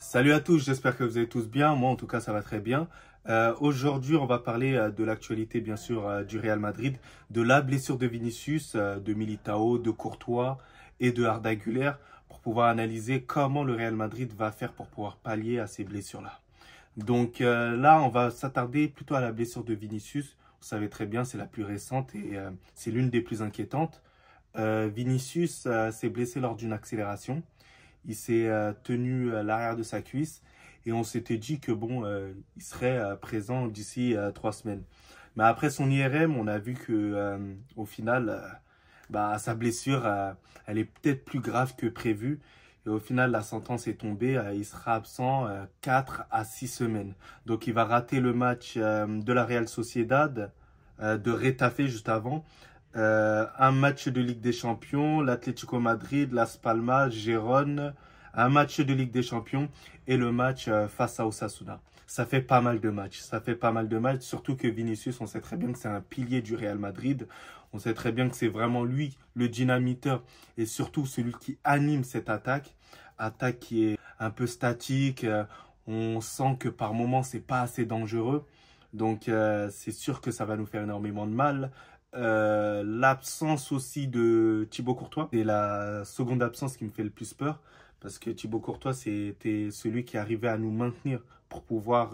Salut à tous, j'espère que vous allez tous bien. Moi, en tout cas, ça va très bien. Aujourd'hui, on va parler de l'actualité, bien sûr, du Real Madrid, de la blessure de Vinicius, de Militao, de Courtois et de Arda Güler, pour pouvoir analyser comment le Real Madrid va faire pour pouvoir pallier à ces blessures-là. Donc là, on va s'attarder plutôt à la blessure de Vinicius. Vous savez très bien, c'est la plus récente et c'est l'une des plus inquiétantes. Vinicius s'est blessé lors d'une accélération. Il s'est tenu l'arrière de sa cuisse et on s'était dit que bon, il serait présent d'ici 3 semaines. Mais après son IRM, on a vu que au final, sa blessure, elle est peut-être plus grave que prévu. Et au final, la sentence est tombée. Il sera absent 4 à 6 semaines. Donc, il va rater le match de la Real Sociedad, de Retafe juste avant. Un match de Ligue des Champions, l'Atlético Madrid, Las Palmas, Gérone, un match de Ligue des Champions et le match face à Osasuna. Ça fait pas mal de matchs. Ça fait pas mal de matchs, surtout que Vinicius, on sait très bien que c'est un pilier du Real Madrid. On sait très bien que c'est vraiment lui, le dynamiteur, et surtout celui qui anime cette attaque. Attaque qui est un peu statique. On sent que par moments, c'est pas assez dangereux. Donc, c'est sûr que ça va nous faire énormément de mal. L'absence aussi de Thibaut Courtois, c'est la seconde absence qui me fait le plus peur. Parce que Thibaut Courtois, c'était celui qui arrivait à nous maintenir pour pouvoir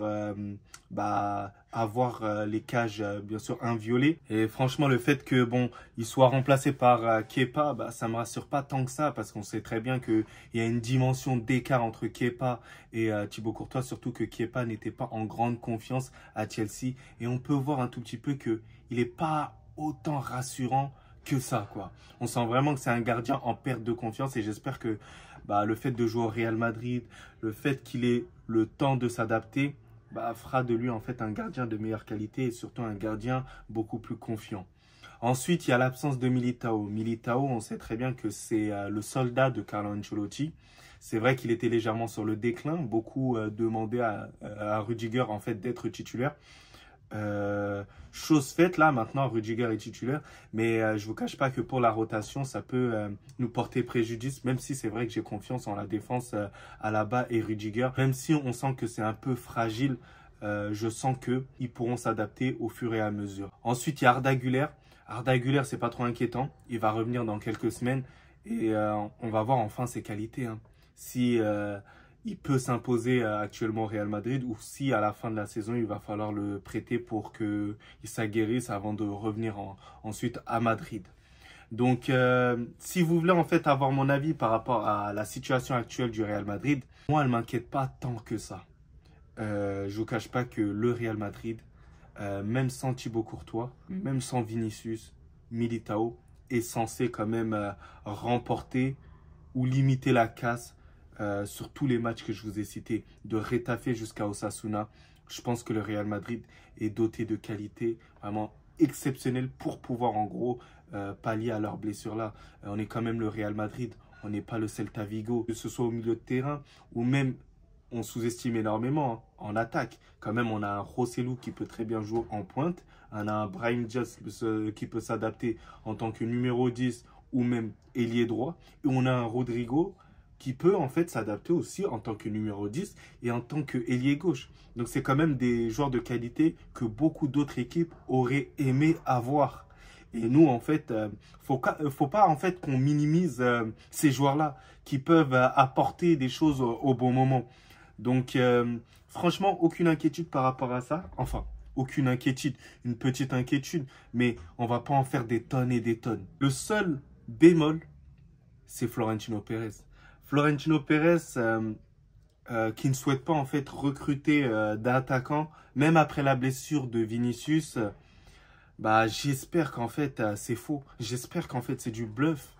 avoir les cages, bien sûr, inviolées. Et franchement, le fait que bon, il soit remplacé par Kepa, ça me rassure pas tant que ça. Parce qu'on sait très bien qu'il y a une dimension d'écart entre Kepa et Thibaut Courtois. Surtout que Kepa n'était pas en grande confiance à Chelsea. Et on peut voir un tout petit peu qu'il n'est pas autant rassurant que ça, quoi. On sent vraiment que c'est un gardien en perte de confiance et j'espère que le fait de jouer au Real Madrid, le fait qu'il ait le temps de s'adapter, fera de lui en fait un gardien de meilleure qualité et surtout un gardien beaucoup plus confiant. Ensuite, il y a l'absence de Militao. Militao, on sait très bien que c'est le soldat de Carlo Ancelotti. C'est vrai qu'il était légèrement sur le déclin. Beaucoup demandaient à Rudiger en fait d'être titulaire. Chose faite là, maintenant Rudiger est titulaire, mais je vous cache pas que pour la rotation ça peut nous porter préjudice, même si c'est vrai que j'ai confiance en la défense Alaba et Rudiger, même si on sent que c'est un peu fragile. Je sens qu'ils pourront s'adapter au fur et à mesure. Ensuite il y a Arda Güler. Arda Güler, c'est pas trop inquiétant, il va revenir dans quelques semaines et on va voir enfin ses qualités, hein. Si il peut s'imposer actuellement au Real Madrid ou si à la fin de la saison, il va falloir le prêter pour qu'il s'aguerrisse avant de revenir ensuite à Madrid. Donc, si vous voulez en fait avoir mon avis par rapport à la situation actuelle du Real Madrid, moi, elle ne m'inquiète pas tant que ça. Je ne vous cache pas que le Real Madrid, même sans Thibaut Courtois, même sans Vinicius, Militao, est censé quand même remporter ou limiter la casse sur tous les matchs que je vous ai cités, de Retafe jusqu'à Osasuna. Je pense que le Real Madrid est doté de qualités vraiment exceptionnelles pour pouvoir en gros pallier à leurs blessures-là. On est quand même le Real Madrid, on n'est pas le Celta Vigo, que ce soit au milieu de terrain ou même on sous-estime énormément en attaque. Quand même, on a un Rossellou qui peut très bien jouer en pointe, on a un Brahim Diaz qui peut s'adapter en tant que numéro 10 ou même ailier droit, et on a un Rodrigo qui peut en fait s'adapter aussi en tant que numéro 10 et en tant que ailier gauche. Donc c'est quand même des joueurs de qualité que beaucoup d'autres équipes auraient aimé avoir. Et nous en fait, faut pas en fait qu'on minimise ces joueurs-là qui peuvent apporter des choses au bon moment. Donc franchement, aucune inquiétude par rapport à ça. Enfin, aucune inquiétude, une petite inquiétude, mais on va pas en faire des tonnes et des tonnes. Le seul bémol, c'est Florentino Pérez. Florentino Pérez qui ne souhaite pas en fait recruter d'attaquants, même après la blessure de Vinicius, j'espère qu'en fait c'est faux. J'espère qu'en fait c'est du bluff.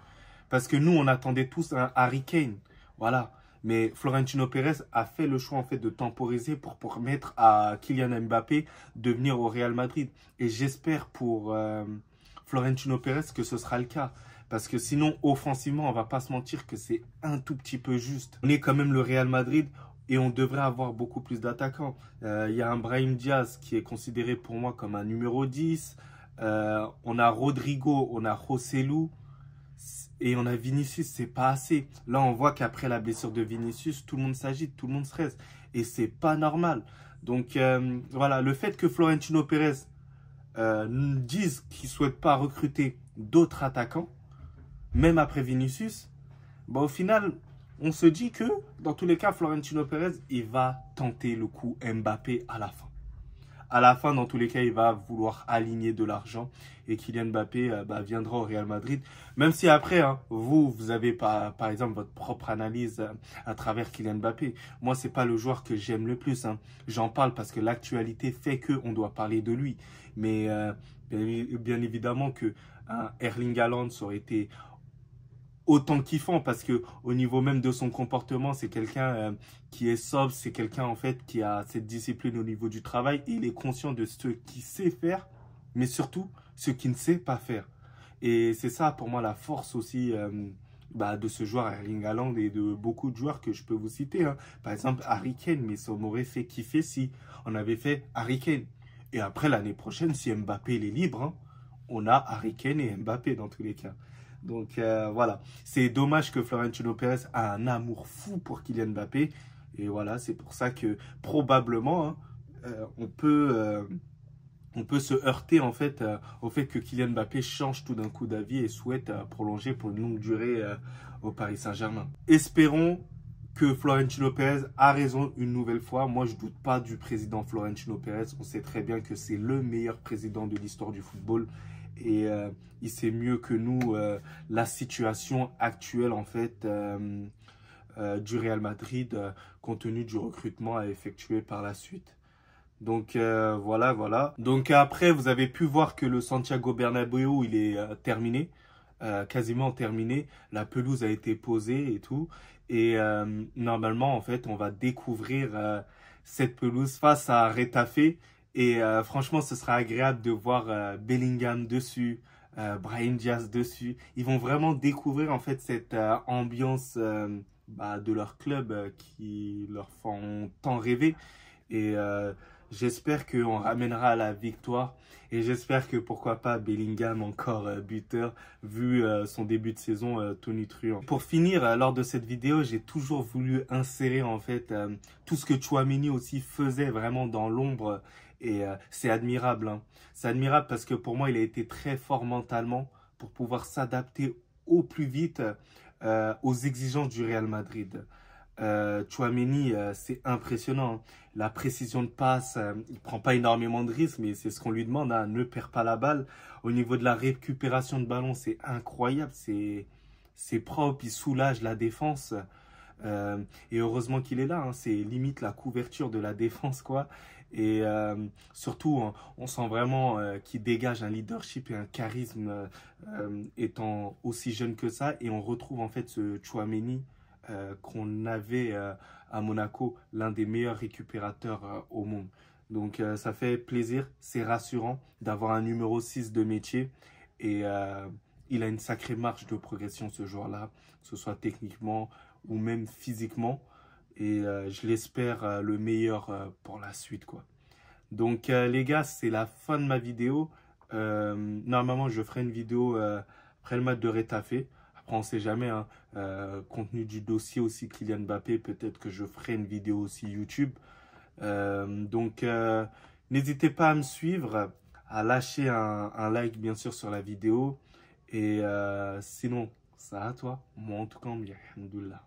Parce que nous, on attendait tous un Harry Kane. Voilà. Mais Florentino Pérez a fait le choix en fait de temporiser pour permettre à Kylian Mbappé de venir au Real Madrid. Et j'espère pour Florentino Pérez que ce sera le cas. Parce que sinon, offensivement, on va pas se mentir que c'est un tout petit peu juste. On est quand même le Real Madrid et on devrait avoir beaucoup plus d'attaquants. Il y a un Brahim Diaz qui est considéré pour moi comme un numéro 10. On a Rodrigo, on a Rossellou. Et on a Vinicius, c'est pas assez. Là, on voit qu'après la blessure de Vinicius, tout le monde s'agite, tout le monde stresse. Et c'est pas normal. Donc, voilà, le fait que Florentino Pérez nous dise qu'il ne souhaite pas recruter d'autres attaquants, même après Vinicius, bah, au final, on se dit que, dans tous les cas, Florentino Pérez, il va tenter le coup Mbappé à la fin. À la fin, dans tous les cas, il va vouloir aligner de l'argent et Kylian Mbappé viendra au Real Madrid. Même si après, hein, vous avez par exemple votre propre analyse à travers Kylian Mbappé. Moi, c'est pas le joueur que j'aime le plus. Hein. J'en parle parce que l'actualité fait qu'on doit parler de lui. Mais bien évidemment que Erling Haaland, ça aurait été autant kiffant parce que au niveau même de son comportement, c'est quelqu'un qui est sobre, c'est quelqu'un en fait qui a cette discipline au niveau du travail et il est conscient de ce qu'il sait faire, mais surtout ce qu'il ne sait pas faire. Et c'est ça pour moi la force aussi de ce joueur Erling Haaland et de beaucoup de joueurs que je peux vous citer. Hein. Par exemple Harry Kane, mais ça m'aurait fait kiffer si on avait fait Harry Kane. Et après l'année prochaine, si Mbappé il est libre, hein, on a Harry Kane et Mbappé dans tous les cas. Donc voilà, c'est dommage que Florentino Pérez a un amour fou pour Kylian Mbappé. Et voilà, c'est pour ça que probablement, hein, on peut se heurter en fait au fait que Kylian Mbappé change tout d'un coup d'avis et souhaite prolonger pour une longue durée au Paris Saint-Germain. Espérons que Florentino Pérez a raison une nouvelle fois. Moi, je ne doute pas du président Florentino Pérez. On sait très bien que c'est le meilleur président de l'histoire du football. Et il sait mieux que nous la situation actuelle en fait du Real Madrid compte tenu du recrutement à effectuer par la suite. Donc voilà. Donc après vous avez pu voir que le Santiago Bernabéu il est terminé, quasiment terminé. La pelouse a été posée et tout. Et normalement en fait on va découvrir cette pelouse face à Retafe. Et franchement, ce sera agréable de voir Bellingham dessus, Brahim Diaz dessus. Ils vont vraiment découvrir en fait cette ambiance de leur club qui leur font tant rêver. Et j'espère qu'on ramènera à la victoire. Et j'espère que pourquoi pas Bellingham encore buteur vu son début de saison tonitruant. Pour finir, lors de cette vidéo, j'ai toujours voulu insérer en fait tout ce que Tchouaméni aussi faisait vraiment dans l'ombre. Et c'est admirable. Hein. C'est admirable parce que pour moi, il a été très fort mentalement pour pouvoir s'adapter au plus vite aux exigences du Real Madrid. Tchouaméni, c'est impressionnant. Hein. La précision de passe, il prend pas énormément de risques, mais c'est ce qu'on lui demande. Hein, ne perd pas la balle. Au niveau de la récupération de ballon, c'est incroyable. C'est propre, il soulage la défense. Et heureusement qu'il est là. Hein, c'est limite la couverture de la défense, quoi. Et surtout, on sent vraiment qu'il dégage un leadership et un charisme étant aussi jeune que ça. Et on retrouve en fait ce Tchouaméni qu'on avait à Monaco, l'un des meilleurs récupérateurs au monde. Donc ça fait plaisir, c'est rassurant d'avoir un numéro 6 de métier. Et il a une sacrée marge de progression ce joueur-là, que ce soit techniquement ou même physiquement. Et je l'espère le meilleur pour la suite, quoi. Donc les gars, c'est la fin de ma vidéo. Normalement, je ferai une vidéo après le match de Retafe. Après, on ne sait jamais. Hein, compte tenu du dossier aussi Kylian Mbappé, peut-être que je ferai une vidéo aussi YouTube. Donc n'hésitez pas à me suivre, à lâcher un like bien sûr sur la vidéo. Et sinon, ça à toi. Moi en tout cas, alhamdoulilah.